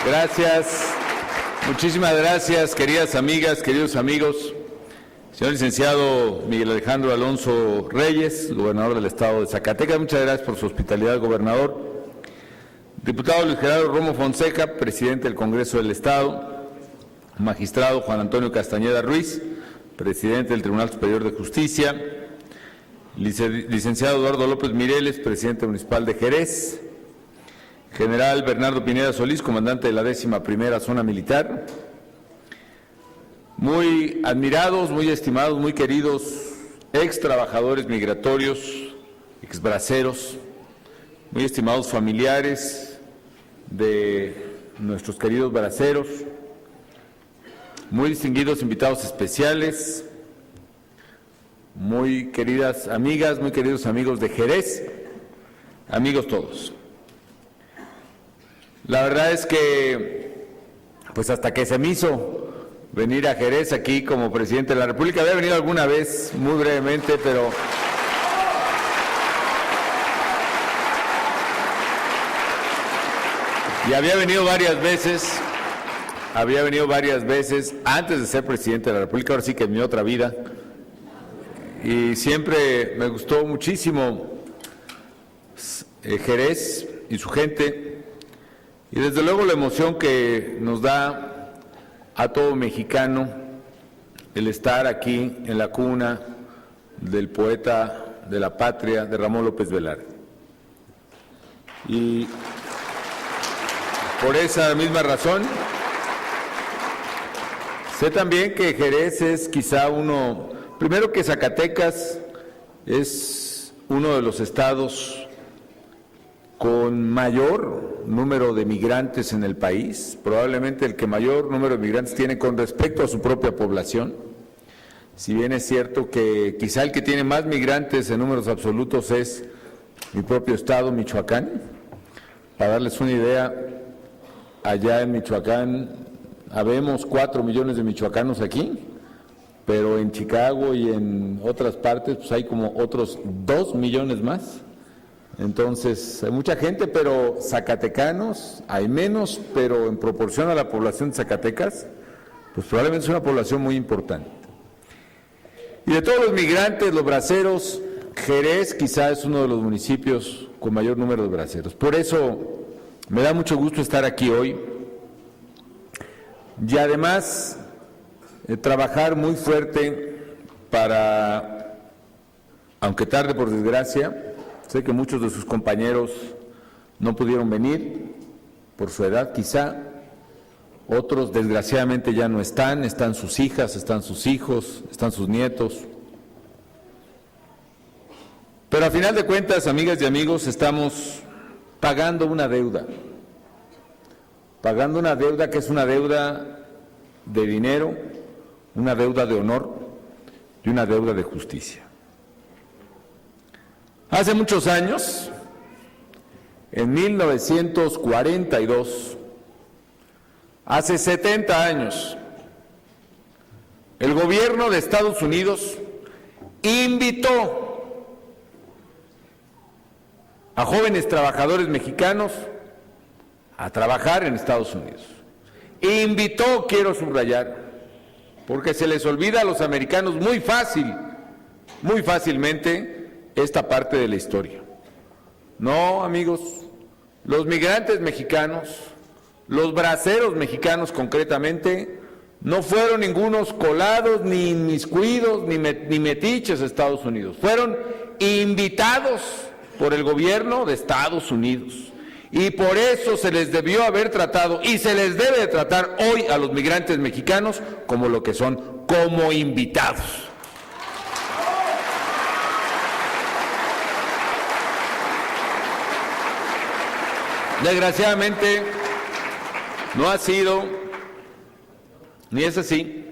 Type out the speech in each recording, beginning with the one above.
Gracias. Muchísimas gracias, queridas amigas, queridos amigos. Señor licenciado Miguel Alejandro Alonso Reyes, gobernador del estado de Zacatecas, muchas gracias por su hospitalidad, gobernador. Diputado Luis Gerardo Romo Fonseca, presidente del Congreso del Estado. Magistrado Juan Antonio Castañeda Ruiz, presidente del Tribunal Superior de Justicia. Licenciado Eduardo López Mireles, presidente municipal de Jerez. General Bernardo Pineda Solís, comandante de la 11ª Zona Militar. Muy admirados, muy estimados, muy queridos ex trabajadores migratorios, ex braceros, muy estimados familiares de nuestros queridos braceros, muy distinguidos invitados especiales, muy queridas amigas, muy queridos amigos de Jerez, amigos todos. La verdad es que, pues hasta que se me hizo venir a Jerez aquí como presidente de la República, había venido alguna vez, muy brevemente, pero y había venido varias veces antes de ser presidente de la República, ahora sí que en mi otra vida, y siempre me gustó muchísimo Jerez y su gente, y desde luego la emoción que nos da a todo mexicano el estar aquí en la cuna del poeta de la patria, de Ramón López Velarde. Y por esa misma razón, sé también que Jerez es quizá primero que Zacatecas es uno de los estados con mayor número de migrantes en el país, probablemente el que mayor número de migrantes tiene con respecto a su propia población, si bien es cierto que quizá el que tiene más migrantes en números absolutos es mi propio estado, Michoacán. Para darles una idea, allá en Michoacán habemos 4 millones de michoacanos aquí, pero en Chicago y en otras partes pues hay como otros 2 millones más. Entonces, hay mucha gente, pero zacatecanos hay menos, pero en proporción a la población de Zacatecas, pues probablemente es una población muy importante. Y de todos los migrantes, los braceros, Jerez quizá es uno de los municipios con mayor número de braceros. Por eso me da mucho gusto estar aquí hoy y además trabajar muy fuerte para, aunque tarde por desgracia, sé que muchos de sus compañeros no pudieron venir por su edad quizá, otros desgraciadamente ya no están sus hijas, están sus hijos, están sus nietos. Pero a final de cuentas, amigas y amigos, estamos pagando una deuda que es una deuda de dinero, una deuda de honor y una deuda de justicia. Hace muchos años, en 1942, hace 70 años, el gobierno de Estados Unidos invitó a jóvenes trabajadores mexicanos a trabajar en Estados Unidos. Invitó, quiero subrayar, porque se les olvida a los americanos muy fácilmente, esta parte de la historia. No, amigos, los migrantes mexicanos, los braceros mexicanos concretamente, no fueron ningunos colados, ni inmiscuidos, ni metiches a Estados Unidos. Fueron invitados por el gobierno de Estados Unidos. Y por eso se les debió haber tratado, y se les debe de tratar hoy a los migrantes mexicanos como lo que son, como invitados. Desgraciadamente, no ha sido, ni es así,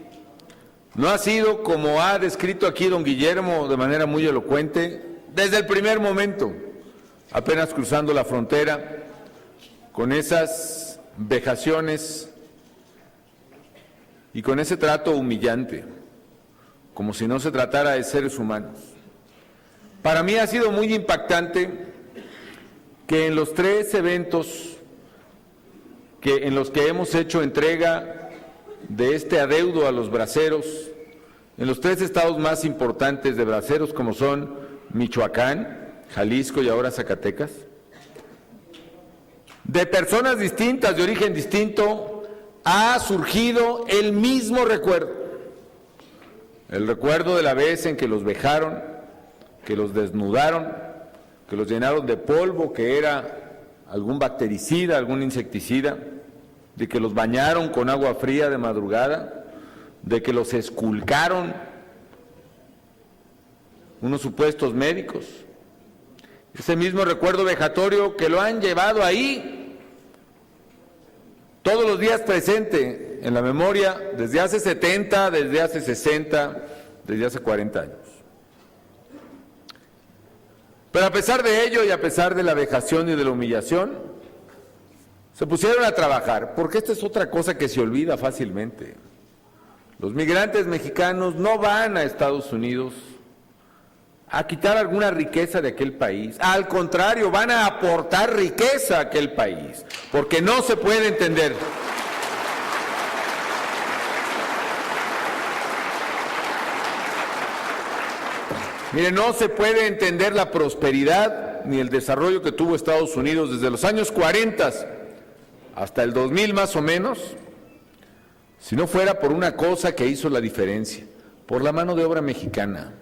no ha sido como ha descrito aquí don Guillermo de manera muy elocuente, desde el primer momento, apenas cruzando la frontera, con esas vejaciones y con ese trato humillante, como si no se tratara de seres humanos. Para mí ha sido muy impactante que en los 3 eventos en los que hemos hecho entrega de este adeudo a los braceros, en los 3 estados más importantes de braceros, como son Michoacán, Jalisco y ahora Zacatecas, de personas distintas, de origen distinto, ha surgido el mismo recuerdo. El recuerdo de la vez en que los vejaron, que los desnudaron, que los llenaron de polvo, que era algún bactericida, algún insecticida, de que los bañaron con agua fría de madrugada, de que los esculcaron unos supuestos médicos. Ese mismo recuerdo vejatorio que lo han llevado ahí todos los días presente en la memoria desde hace 70, desde hace 60, desde hace 40 años. Pero a pesar de ello y a pesar de la vejación y de la humillación, se pusieron a trabajar, porque esta es otra cosa que se olvida fácilmente. Los migrantes mexicanos no van a Estados Unidos a quitar alguna riqueza de aquel país. Al contrario, van a aportar riqueza a aquel país, porque no se puede entender. Mire, no se puede entender la prosperidad ni el desarrollo que tuvo Estados Unidos desde los años 40 hasta el 2000 más o menos, si no fuera por una cosa que hizo la diferencia, por la mano de obra mexicana,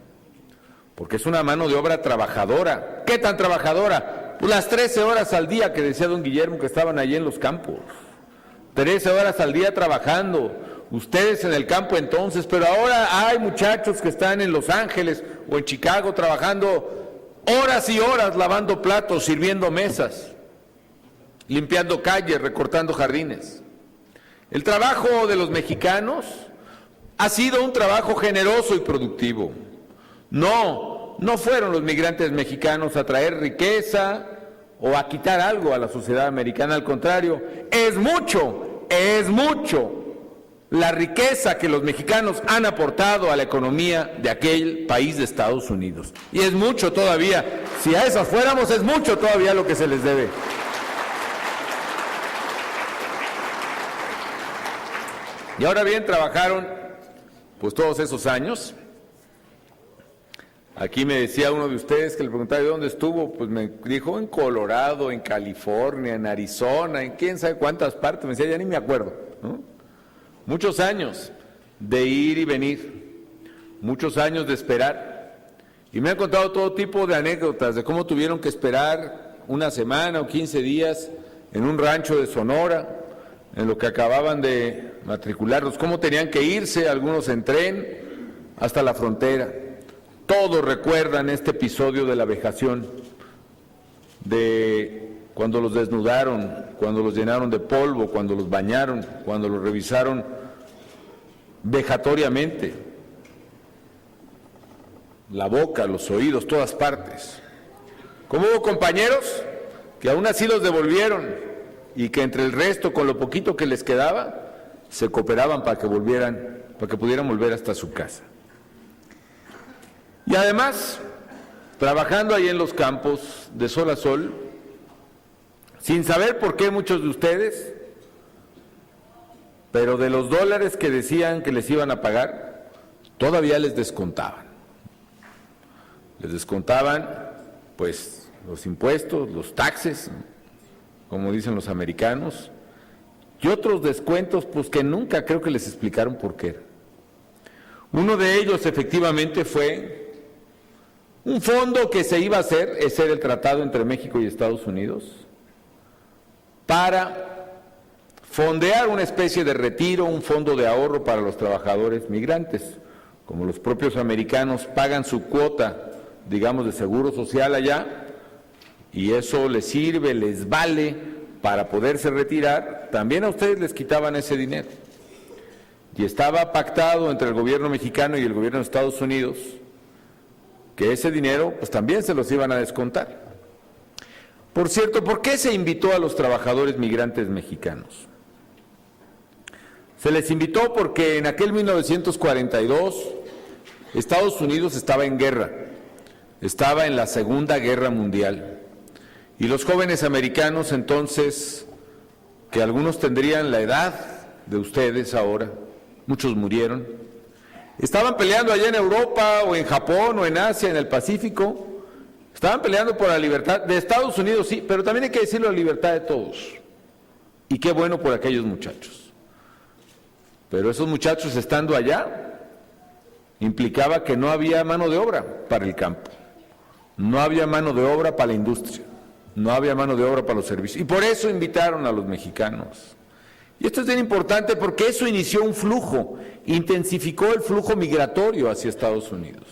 porque es una mano de obra trabajadora. ¿Qué tan trabajadora? Pues las 13 horas al día que decía don Guillermo que estaban allí en los campos, 13 horas al día trabajando, ustedes en el campo entonces, pero ahora hay muchachos que están en Los Ángeles o en Chicago trabajando horas y horas lavando platos, sirviendo mesas, limpiando calles, recortando jardines. El trabajo de los mexicanos ha sido un trabajo generoso y productivo. No fueron los migrantes mexicanos a traer riqueza o a quitar algo a la sociedad americana, al contrario, es mucho la riqueza que los mexicanos han aportado a la economía de aquel país de Estados Unidos. Y es mucho todavía, si a esas fuéramos, es mucho todavía lo que se les debe. Y ahora bien, trabajaron pues todos esos años. Aquí me decía uno de ustedes que le preguntaba de dónde estuvo, pues me dijo en Colorado, en California, en Arizona, en quién sabe cuántas partes, me decía, ya ni me acuerdo, ¿no? Muchos años de ir y venir, muchos años de esperar, y me han contado todo tipo de anécdotas de cómo tuvieron que esperar una semana o 15 días en un rancho de Sonora, en lo que acababan de matricularlos, cómo tenían que irse, algunos en tren, hasta la frontera. Todos recuerdan este episodio de la vejación, de cuando los desnudaron, cuando los llenaron de polvo, cuando los bañaron, cuando los revisaron vejatoriamente, la boca, los oídos, todas partes. Como hubo compañeros que aún así los devolvieron y que entre el resto, con lo poquito que les quedaba, se cooperaban para que pudieran volver hasta su casa. Y además, trabajando ahí en los campos de sol a sol, sin saber por qué muchos de ustedes, pero de los dólares que decían que les iban a pagar, todavía les descontaban. Les descontaban, pues, los impuestos, los taxes, como dicen los americanos, y otros descuentos, pues, que nunca creo que les explicaron por qué. Uno de ellos, efectivamente, fue un fondo que se iba a hacer, ese era el tratado entre México y Estados Unidos, para fondear una especie de retiro, un fondo de ahorro para los trabajadores migrantes. Como los propios americanos pagan su cuota, digamos, de seguro social allá, y eso les sirve, les vale para poderse retirar, también a ustedes les quitaban ese dinero. Y estaba pactado entre el gobierno mexicano y el gobierno de Estados Unidos que ese dinero pues también se los iban a descontar. Por cierto, ¿por qué se invitó a los trabajadores migrantes mexicanos? Se les invitó porque en aquel 1942 Estados Unidos estaba en guerra, estaba en la Segunda Guerra Mundial, y los jóvenes americanos entonces que algunos tendrían la edad de ustedes ahora, muchos murieron, estaban peleando allá en Europa o en Japón o en Asia, en el Pacífico, estaban peleando por la libertad de Estados Unidos, sí, pero también hay que decirlo, la libertad de todos. Y qué bueno por aquellos muchachos. Pero esos muchachos estando allá, implicaba que no había mano de obra para el campo, no había mano de obra para la industria, no había mano de obra para los servicios. Y por eso invitaron a los mexicanos. Y esto es bien importante porque eso inició un flujo, intensificó el flujo migratorio hacia Estados Unidos.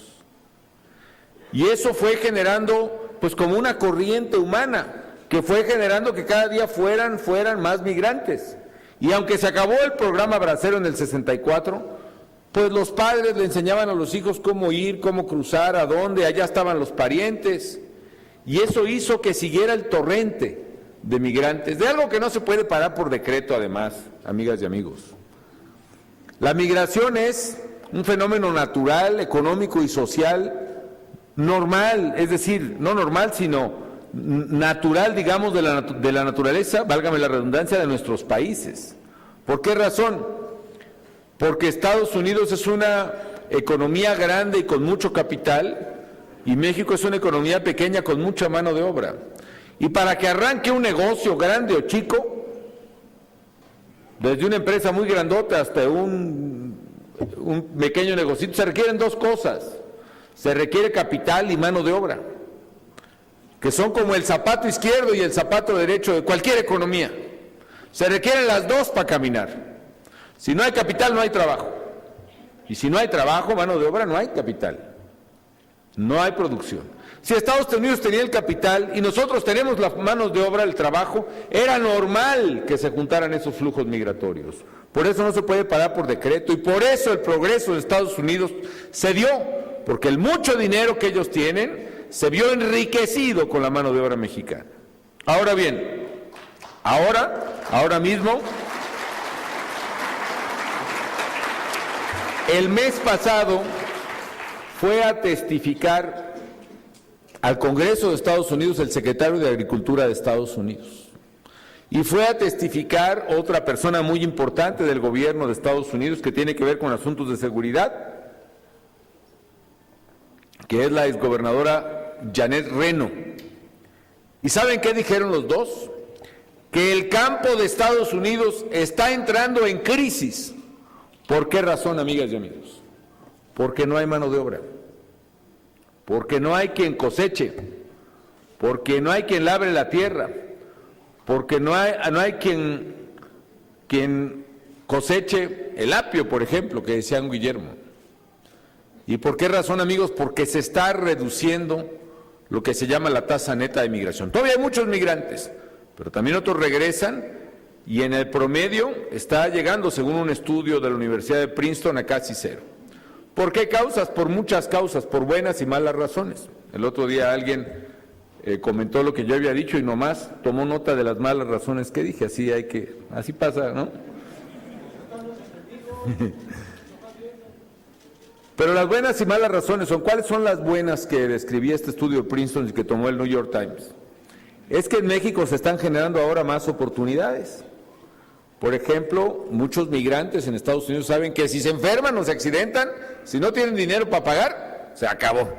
Y eso fue generando, pues como una corriente humana, que fue generando que cada día fueran más migrantes. Y aunque se acabó el programa Bracero en el 64, pues los padres le enseñaban a los hijos cómo ir, cómo cruzar, a dónde, allá estaban los parientes. Y eso hizo que siguiera el torrente de migrantes, de algo que no se puede parar por decreto además, amigas y amigos. La migración es un fenómeno natural, económico y social normal, es decir, no normal, sino natural, digamos, de la naturaleza, válgame la redundancia, de nuestros países. ¿Por qué razón? Porque Estados Unidos es una economía grande y con mucho capital, y México es una economía pequeña con mucha mano de obra. Y para que arranque un negocio grande o chico, desde una empresa muy grandota hasta un pequeño negocito, se requieren dos cosas. Se requiere capital y mano de obra, que son como el zapato izquierdo y el zapato derecho de cualquier economía. Se requieren las dos para caminar. Si no hay capital, no hay trabajo. Y si no hay trabajo, mano de obra, no hay capital. No hay producción. Si Estados Unidos tenía el capital y nosotros tenemos las manos de obra, el trabajo, era normal que se juntaran esos flujos migratorios. Por eso no se puede parar por decreto y por eso el progreso de Estados Unidos se dio, porque el mucho dinero que ellos tienen se vio enriquecido con la mano de obra mexicana. Ahora bien, ahora mismo, el mes pasado fue a testificar al Congreso de Estados Unidos el secretario de Agricultura de Estados Unidos. Y fue a testificar otra persona muy importante del gobierno de Estados Unidos que tiene que ver con asuntos de seguridad, que es la exgobernadora Janet Reno. ¿Y saben qué dijeron los dos? Que el campo de Estados Unidos está entrando en crisis. ¿Por qué razón, amigas y amigos? Porque no hay mano de obra, porque no hay quien coseche, porque no hay quien labre la tierra, porque no hay quien coseche el apio, por ejemplo, que decía Guillermo. ¿Y por qué razón, amigos? Porque se está reduciendo lo que se llama la tasa neta de migración. Todavía hay muchos migrantes, pero también otros regresan y en el promedio está llegando, según un estudio de la Universidad de Princeton, a casi cero. ¿Por qué causas? Por muchas causas, por buenas y malas razones. El otro día alguien comentó lo que yo había dicho y nomás tomó nota de las malas razones que dije. Así pasa, ¿no? Pero las buenas y malas razones son, ¿cuáles son las buenas que describía este estudio de Princeton y que tomó el New York Times? Es que en México se están generando ahora más oportunidades. Por ejemplo, muchos migrantes en Estados Unidos saben que si se enferman o se accidentan, si no tienen dinero para pagar, se acabó.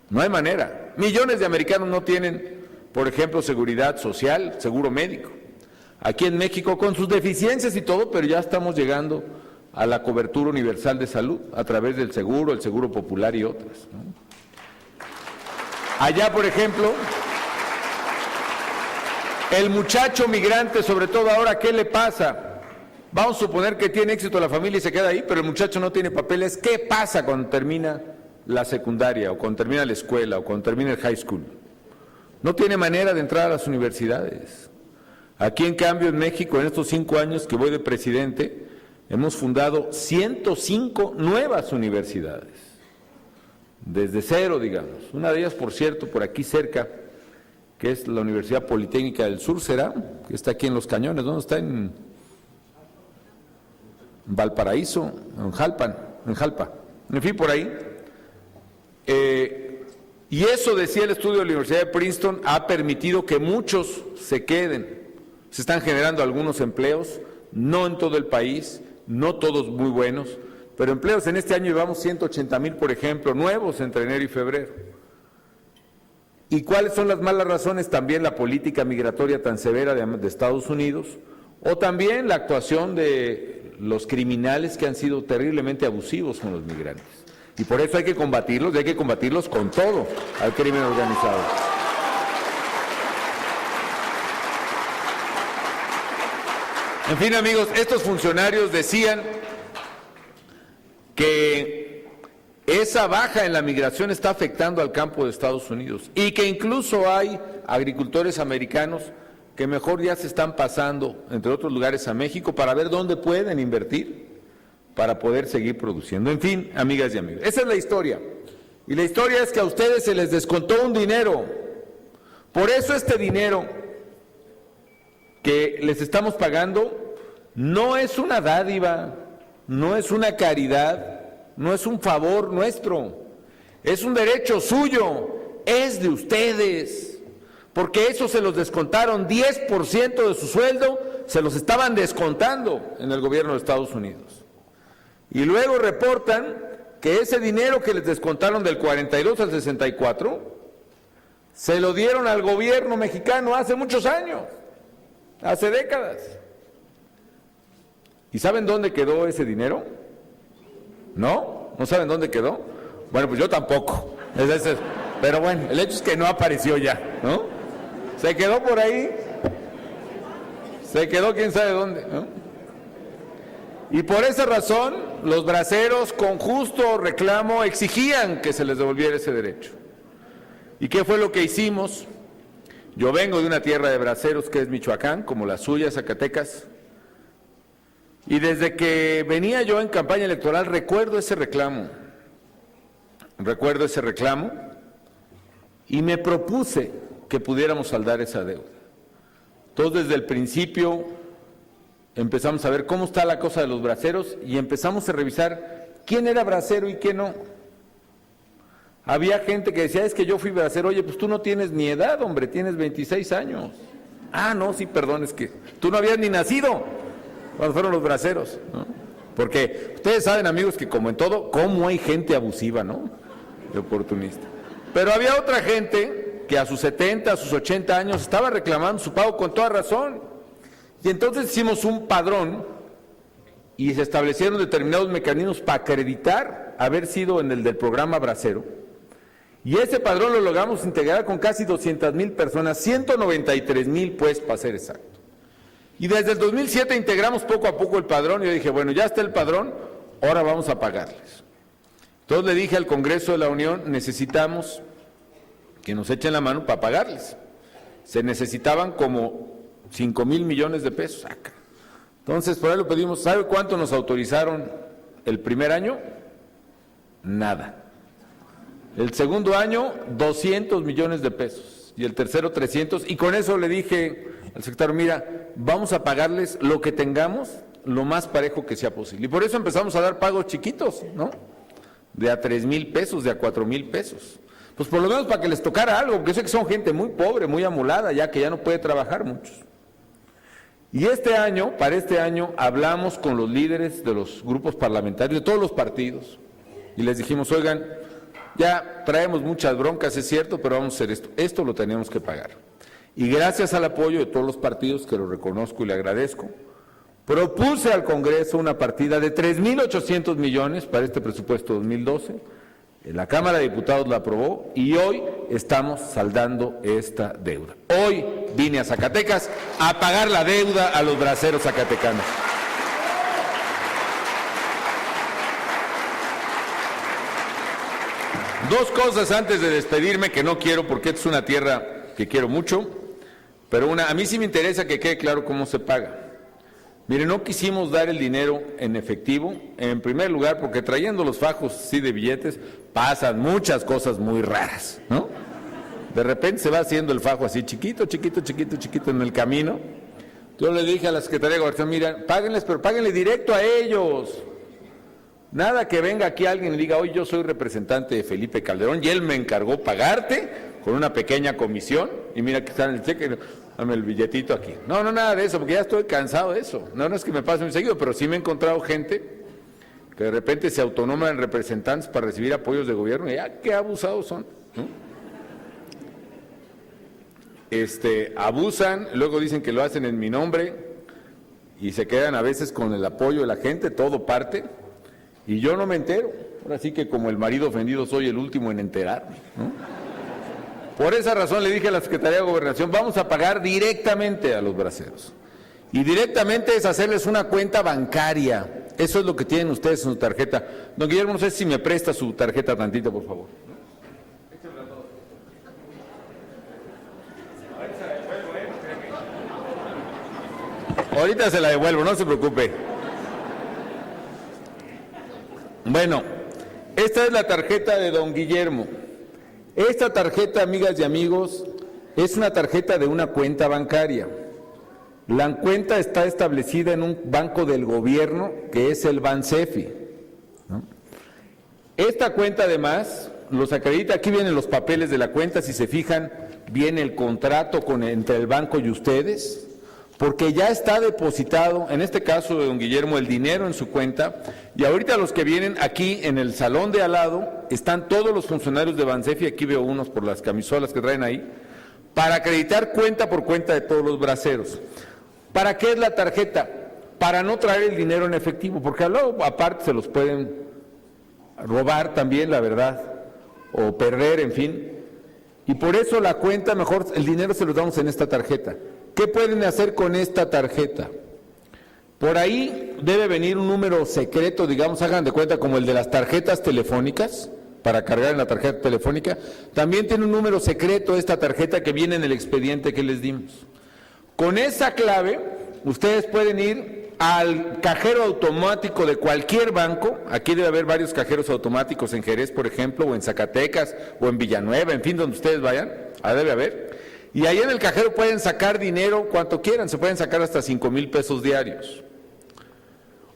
No hay manera. Millones de americanos no tienen, por ejemplo, seguridad social, seguro médico. Aquí en México, con sus deficiencias y todo, pero ya estamos llegando a la cobertura universal de salud a través del seguro, el seguro popular y otras, ¿no? Allá, por ejemplo, el muchacho migrante, sobre todo ahora, ¿qué le pasa? Vamos a suponer que tiene éxito la familia y se queda ahí, pero el muchacho no tiene papeles. ¿Qué pasa cuando termina la secundaria, o cuando termina la escuela, o cuando termina el high school? No tiene manera de entrar a las universidades. Aquí, en cambio, en México, en estos 5 años que voy de presidente, hemos fundado 105 nuevas universidades. Desde cero, digamos. Una de ellas, por cierto, por aquí cerca, que es la Universidad Politécnica del Sur, ¿será? Que está aquí en Los Cañones, ¿no? Está en Valparaíso, en Jalpa, en fin, por ahí. Y eso, decía el estudio de la Universidad de Princeton, ha permitido que muchos se queden, se están generando algunos empleos, no en todo el país, no todos muy buenos, pero empleos en este año llevamos 180,000, por ejemplo, nuevos entre enero y febrero. ¿Y cuáles son las malas razones? También la política migratoria tan severa de Estados Unidos, o también la actuación de los criminales que han sido terriblemente abusivos con los migrantes. Y por eso hay que combatirlos con todo al crimen organizado. En fin, amigos, estos funcionarios decían que esa baja en la migración está afectando al campo de Estados Unidos y que incluso hay agricultores americanos que mejor ya se están pasando, entre otros lugares, a México para ver dónde pueden invertir para poder seguir produciendo. En fin, amigas y amigos, esa es la historia. Y la historia es que a ustedes se les descontó un dinero. Por eso este dinero que les estamos pagando no es una dádiva, no es una caridad, no es un favor nuestro, es un derecho suyo, es de ustedes, porque eso se los descontaron, 10% de su sueldo se los estaban descontando en el gobierno de Estados Unidos. Y luego reportan que ese dinero que les descontaron del 42 al 64, se lo dieron al gobierno mexicano hace muchos años, hace décadas. ¿Y saben dónde quedó ese dinero? ¿No? ¿No saben dónde quedó? Bueno, pues yo tampoco. Pero bueno, el hecho es que no apareció ya, ¿no? Se quedó por ahí, se quedó quién sabe dónde, ¿no? Y por esa razón, los braceros con justo reclamo exigían que se les devolviera ese derecho. ¿Y qué fue lo que hicimos? Yo vengo de una tierra de braceros que es Michoacán, como la suya, Zacatecas, y desde que venía yo en campaña electoral recuerdo ese reclamo, y me propuse que pudiéramos saldar esa deuda. Entonces, desde el principio empezamos a ver cómo está la cosa de los braceros y empezamos a revisar quién era bracero y quién no. Había gente que decía, es que yo fui bracero. Oye, pues tú no tienes ni edad, hombre, tienes 26 años. Ah, no, sí, perdón, es que tú no habías ni nacido cuando fueron los braceros, ¿no? Porque ustedes saben, amigos, que como en todo, cómo hay gente abusiva, ¿no? De oportunista. Pero había otra gente que a sus 70, a sus 80 años estaba reclamando su pago con toda razón. Y entonces hicimos un padrón y se establecieron determinados mecanismos para acreditar haber sido en el del programa bracero. Y ese padrón lo logramos integrar con casi 200,000 personas, 193,000 pues, para ser exacto. Y desde el 2007 integramos poco a poco el padrón y yo dije, bueno, ya está el padrón, ahora vamos a pagarles. Entonces le dije al Congreso de la Unión, necesitamos que nos echen la mano para pagarles. Se necesitaban como 5,000 millones de pesos acá. Entonces, por ahí lo pedimos. ¿Sabe cuánto nos autorizaron el primer año? Nada. El segundo año, 200 millones de pesos. Y el tercero, 300. Y con eso le dije al secretario, mira, vamos a pagarles lo que tengamos, lo más parejo que sea posible. Y por eso empezamos a dar pagos chiquitos, ¿no? De a 3,000 pesos, de a 4,000 pesos. Pues por lo menos para que les tocara algo, porque sé que son gente muy pobre, muy amolada, ya que ya no puede trabajar muchos. Y para este año, hablamos con los líderes de los grupos parlamentarios, de todos los partidos, y les dijimos, oigan, ya traemos muchas broncas, es cierto, pero vamos a hacer esto lo tenemos que pagar. Y gracias al apoyo de todos los partidos, que lo reconozco y le agradezco, propuse al Congreso una partida de 3,800 millones para este presupuesto 2012, la Cámara de Diputados la aprobó y hoy estamos saldando esta deuda. Hoy vine a Zacatecas a pagar la deuda a los braceros zacatecanos. Dos cosas antes de despedirme que no quiero, porque esta es una tierra que quiero mucho, pero a mí sí me interesa que quede claro cómo se paga. Mire, no quisimos dar el dinero en efectivo, en primer lugar, porque trayendo los fajos así de billetes, pasan muchas cosas muy raras, ¿no? De repente se va haciendo el fajo así chiquito en el camino. Yo le dije a la Secretaría de Gobernación, mira, páguenles, pero páguenle directo a ellos. Nada que venga aquí alguien y diga, hoy yo soy representante de Felipe Calderón y él me encargó pagarte con una pequeña comisión, y mira que está en el cheque. dame el billetito aquí. No, nada de eso, porque ya estoy cansado de eso. No es que me pase muy seguido, pero sí me he encontrado gente que de repente se autonoman representantes para recibir apoyos de gobierno y qué abusados son, ¿no? Abusan, luego dicen que lo hacen en mi nombre y se quedan a veces con el apoyo de la gente, todo parte, y yo no me entero. Ahora sí que como el marido ofendido soy el último en enterarme, ¿no? Por esa razón le dije a la Secretaría de Gobernación, vamos a pagar directamente a los braceros. Y directamente es hacerles una cuenta bancaria. Eso es lo que tienen ustedes en su tarjeta. Don Guillermo, no sé si me presta su tarjeta tantito, por favor. Ahorita se la devuelvo, no se preocupe. Bueno, esta es la tarjeta de don Guillermo. Esta tarjeta, amigas y amigos, es una tarjeta de una cuenta bancaria. La cuenta está establecida en un banco del gobierno, que es el Bansefi, ¿no? Esta cuenta, además, los acredita, aquí vienen los papeles de la cuenta, si se fijan, viene el contrato entre el banco y ustedes, porque ya está depositado, en este caso de don Guillermo, el dinero en su cuenta, y ahorita los que vienen aquí en el salón de al lado, están todos los funcionarios de Bansefi, aquí veo unos por las camisolas que traen ahí, para acreditar cuenta por cuenta de todos los braceros. ¿Para qué es la tarjeta? Para no traer el dinero en efectivo, porque luego aparte se los pueden robar también, la verdad, o perder, en fin, y por eso la cuenta, mejor el dinero se los damos en esta tarjeta. ¿Qué pueden hacer con esta tarjeta? Por ahí debe venir un número secreto, digamos, hagan de cuenta como el de las tarjetas telefónicas, para cargar en la tarjeta telefónica. También tiene un número secreto esta tarjeta que viene en el expediente que les dimos. Con esa clave, ustedes pueden ir al cajero automático de cualquier banco. Aquí debe haber varios cajeros automáticos en Jerez, por ejemplo, o en Zacatecas, o en Villanueva, en fin, donde ustedes vayan, debe haber. Y ahí en el cajero pueden sacar dinero cuanto quieran, se pueden sacar hasta 5,000 pesos diarios.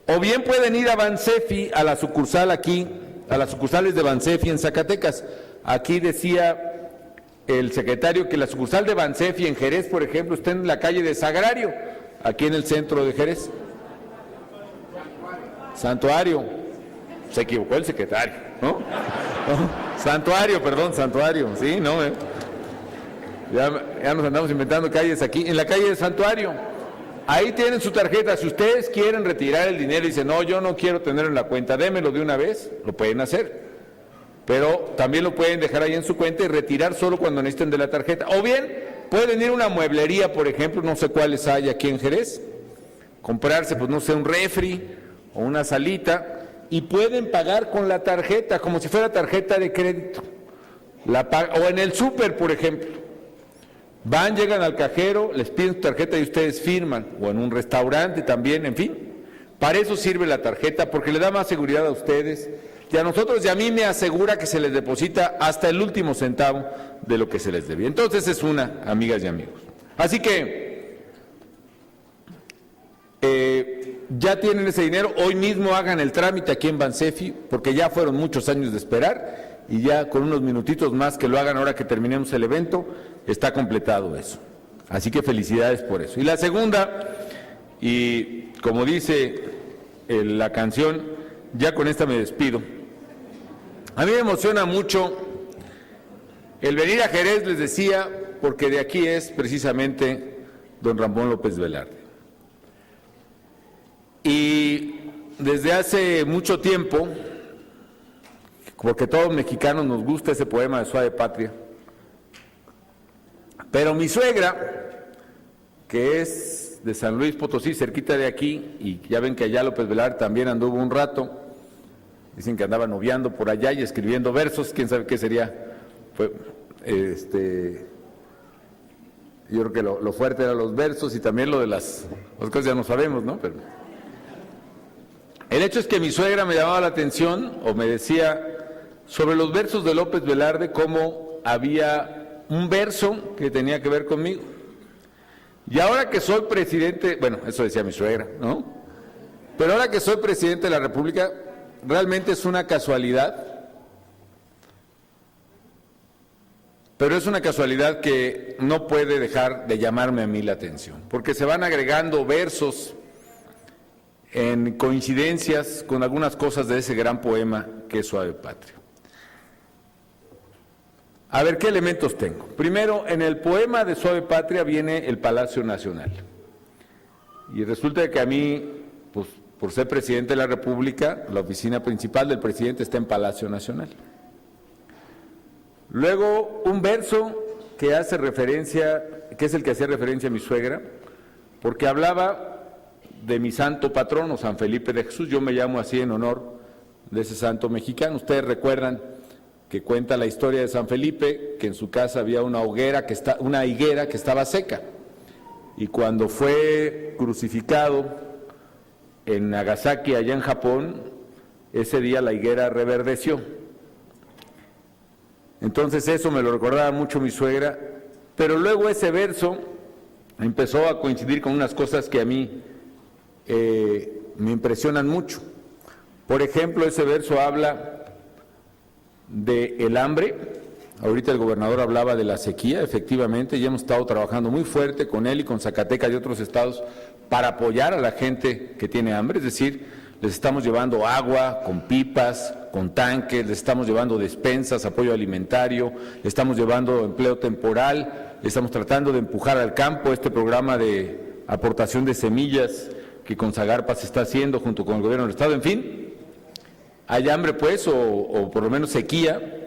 O bien pueden ir a Bansefi, a la sucursal aquí, a las sucursales de Bansefi en Zacatecas. Aquí decía el secretario que la sucursal de Bansefi en Jerez, por ejemplo, está en la calle de Sagrario, aquí en el centro de Jerez. Santuario. Se equivocó el secretario, ¿no? Santuario, perdón, Santuario, sí, no, Ya nos andamos inventando calles aquí, en la calle de Santuario. Ahí tienen su tarjeta. Si ustedes quieren retirar el dinero y dicen, no, yo no quiero tenerlo en la cuenta, démelo de una vez, lo pueden hacer. Pero también lo pueden dejar ahí en su cuenta y retirar solo cuando necesiten de la tarjeta. O bien, pueden ir a una mueblería, por ejemplo, no sé cuáles hay aquí en Jerez, comprarse, pues no sé, un refri o una salita, y pueden pagar con la tarjeta, como si fuera tarjeta de crédito. O en el súper, por ejemplo. Van, llegan al cajero, les piden su tarjeta y ustedes firman, o en un restaurante también, en fin. Para eso sirve la tarjeta, porque le da más seguridad a ustedes, y a nosotros y a mí me asegura que se les deposita hasta el último centavo de lo que se les debía. Entonces es una, amigas y amigos. Así que, ya tienen ese dinero, hoy mismo hagan el trámite aquí en Bansefi, porque ya fueron muchos años de esperar, y ya con unos minutitos más que lo hagan ahora que terminemos el evento, está completado eso. Así que felicidades por eso. Y la segunda, y como dice la canción, ya con esta me despido. A mí me emociona mucho el venir a Jerez, les decía, porque de aquí es precisamente don Ramón López Velarde. Y desde hace mucho tiempo, porque todos los mexicanos nos gusta ese poema de Suave Patria, pero mi suegra, que es de San Luis Potosí, cerquita de aquí, y ya ven que allá López Velarde también anduvo un rato, dicen que andaba noviando por allá y escribiendo versos, quién sabe qué sería, yo creo que lo fuerte eran los versos y también lo de las cosas ya no sabemos, ¿no? Pero el hecho es que mi suegra me llamaba la atención, o me decía, sobre los versos de López Velarde, cómo había un verso que tenía que ver conmigo. Y ahora que soy presidente, bueno, eso decía mi suegra, ¿no? Pero ahora que soy presidente de la República, realmente es una casualidad pero es una casualidad que no puede dejar de llamarme a mí la atención, porque se van agregando versos en coincidencias con algunas cosas de ese gran poema que es Suave Patria. A ver, ¿qué elementos tengo? Primero, en el poema de Suave Patria viene el Palacio Nacional. Y resulta que a mí, pues, por ser presidente de la República, la oficina principal del presidente está en Palacio Nacional. Luego, un verso que hace referencia, que es el que hacía referencia a mi suegra, porque hablaba de mi santo patrono, San Felipe de Jesús. Yo me llamo así en honor de ese santo mexicano. Ustedes recuerdan que cuenta la historia de San Felipe, que en su casa había una higuera que estaba seca, y cuando fue crucificado en Nagasaki, allá en Japón, ese día la higuera reverdeció. Entonces eso me lo recordaba mucho mi suegra, pero luego ese verso empezó a coincidir con unas cosas que a mí me impresionan mucho. Por ejemplo, ese verso habla del hambre. Ahorita el gobernador hablaba de la sequía, efectivamente, ya hemos estado trabajando muy fuerte con él y con Zacatecas y otros estados para apoyar a la gente que tiene hambre, es decir, les estamos llevando agua con pipas, con tanques, les estamos llevando despensas, apoyo alimentario, les estamos llevando empleo temporal, estamos tratando de empujar al campo este programa de aportación de semillas que con Zagarpa se está haciendo junto con el gobierno del estado, en fin. Hay hambre pues, o por lo menos sequía,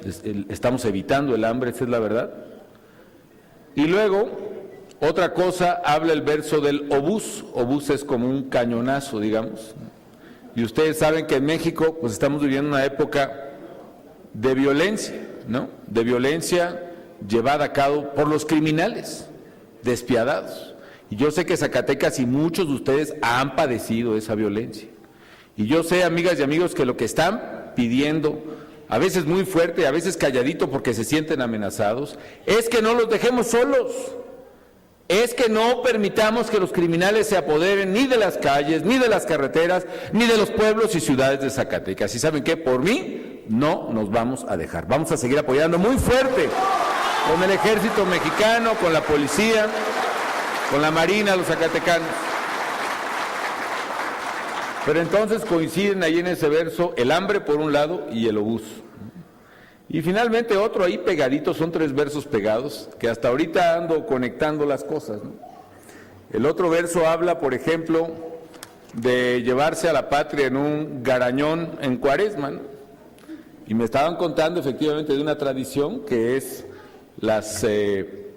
estamos evitando el hambre, esa es la verdad. Y luego, otra cosa, habla el verso del obús. Obús es como un cañonazo, digamos. Y ustedes saben que en México pues estamos viviendo una época de violencia, ¿no? De violencia llevada a cabo por los criminales, despiadados. Y yo sé que Zacatecas y muchos de ustedes han padecido esa violencia. Y yo sé, amigas y amigos, que lo que están pidiendo, a veces muy fuerte, a veces calladito porque se sienten amenazados, es que no los dejemos solos, es que no permitamos que los criminales se apoderen ni de las calles, ni de las carreteras, ni de los pueblos y ciudades de Zacatecas. ¿Y saben qué? Por mí, no nos vamos a dejar. Vamos a seguir apoyando muy fuerte con el ejército mexicano, con la policía, con la marina, los zacatecanos. Pero entonces coinciden ahí en ese verso el hambre por un lado y el obús. Y finalmente otro ahí pegadito, son 3 versos pegados, que hasta ahorita ando conectando las cosas, ¿no? El otro verso habla, por ejemplo, de llevarse a la patria en un garañón en Cuaresma, ¿no? Y me estaban contando efectivamente de una tradición que es que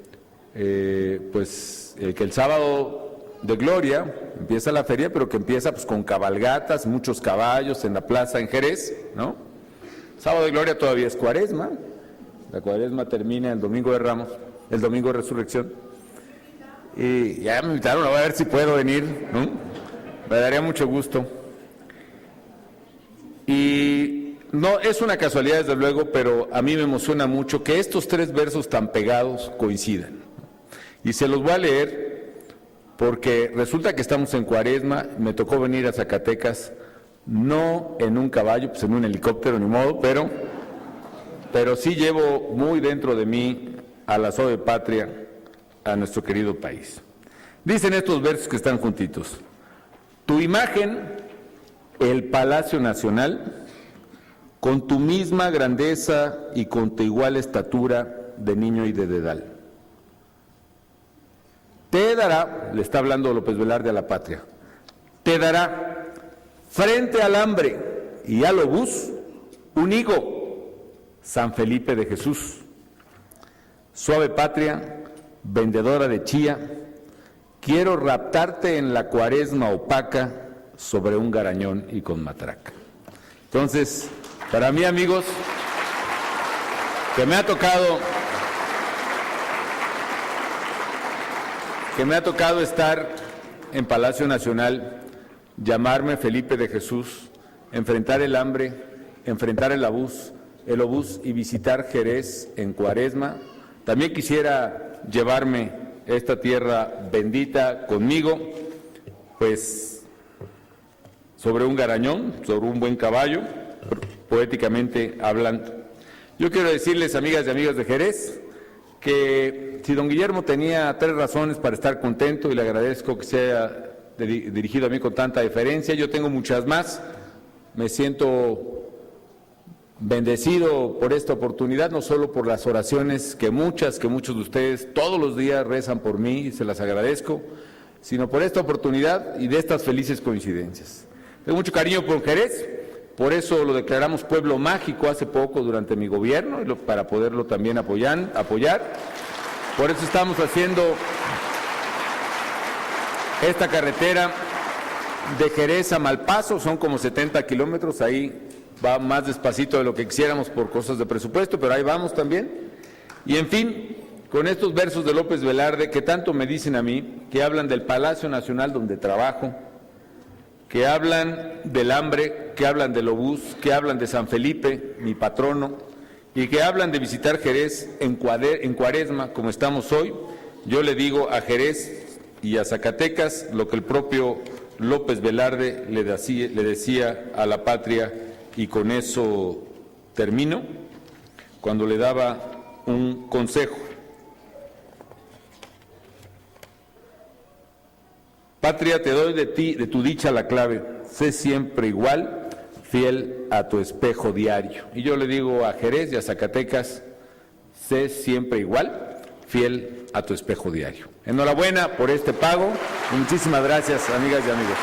el sábado de Gloria empieza la feria, pero que empieza pues con cabalgatas, muchos caballos en la plaza en Jerez, ¿no? Sábado de Gloria todavía es Cuaresma, la Cuaresma termina el Domingo de Ramos, el Domingo de Resurrección, y ya me invitaron, a ver si puedo venir, ¿no? Me daría mucho gusto. Y no es una casualidad desde luego, pero a mí me emociona mucho que estos 3 versos tan pegados coincidan. Y se los voy a leer porque resulta que estamos en Cuaresma, me tocó venir a Zacatecas, no en un caballo, pues en un helicóptero, ni modo, pero sí llevo muy dentro de mí a la Suave Patria, a nuestro querido país. Dicen estos versos que están juntitos: tu imagen, el Palacio Nacional, con tu misma grandeza y con tu igual estatura de niño y de dedal. Te dará, le está hablando López Velarde a la patria, te dará frente al hambre y al obús un higo, San Felipe de Jesús. Suave patria, vendedora de chía, quiero raptarte en la Cuaresma opaca sobre un garañón y con matraca. Entonces, para mí, amigos, que me ha tocado estar en Palacio Nacional, llamarme Felipe de Jesús, enfrentar el hambre, enfrentar el obús y visitar Jerez en Cuaresma. También quisiera llevarme esta tierra bendita conmigo, pues sobre un garañón, sobre un buen caballo, poéticamente hablando. Yo quiero decirles, amigas y amigos de Jerez, que si don Guillermo tenía 3 razones para estar contento, y le agradezco que se haya dirigido a mí con tanta deferencia, yo tengo muchas más. Me siento bendecido por esta oportunidad, no solo por las oraciones que muchos de ustedes todos los días rezan por mí, y se las agradezco, sino por esta oportunidad y de estas felices coincidencias. Tengo mucho cariño por Jerez, por eso lo declaramos pueblo mágico hace poco durante mi gobierno, para poderlo también apoyar. Por eso estamos haciendo esta carretera de Jerez a Malpaso, son como 70 kilómetros, ahí va más despacito de lo que quisiéramos por cosas de presupuesto, pero ahí vamos también. Y en fin, con estos versos de López Velarde que tanto me dicen a mí, que hablan del Palacio Nacional donde trabajo, que hablan del hambre, que hablan del obús, que hablan de San Felipe, mi patrono, y que hablan de visitar Jerez en Cuaresma, como estamos hoy, yo le digo a Jerez y a Zacatecas lo que el propio López Velarde le decía a la patria, y con eso termino, cuando le daba un consejo. Patria, te doy de tu dicha la clave, sé siempre igual, fiel a tu espejo diario. Y yo le digo a Jerez y a Zacatecas, sé siempre igual, fiel a tu espejo diario. Enhorabuena por este pago y muchísimas gracias, amigas y amigos.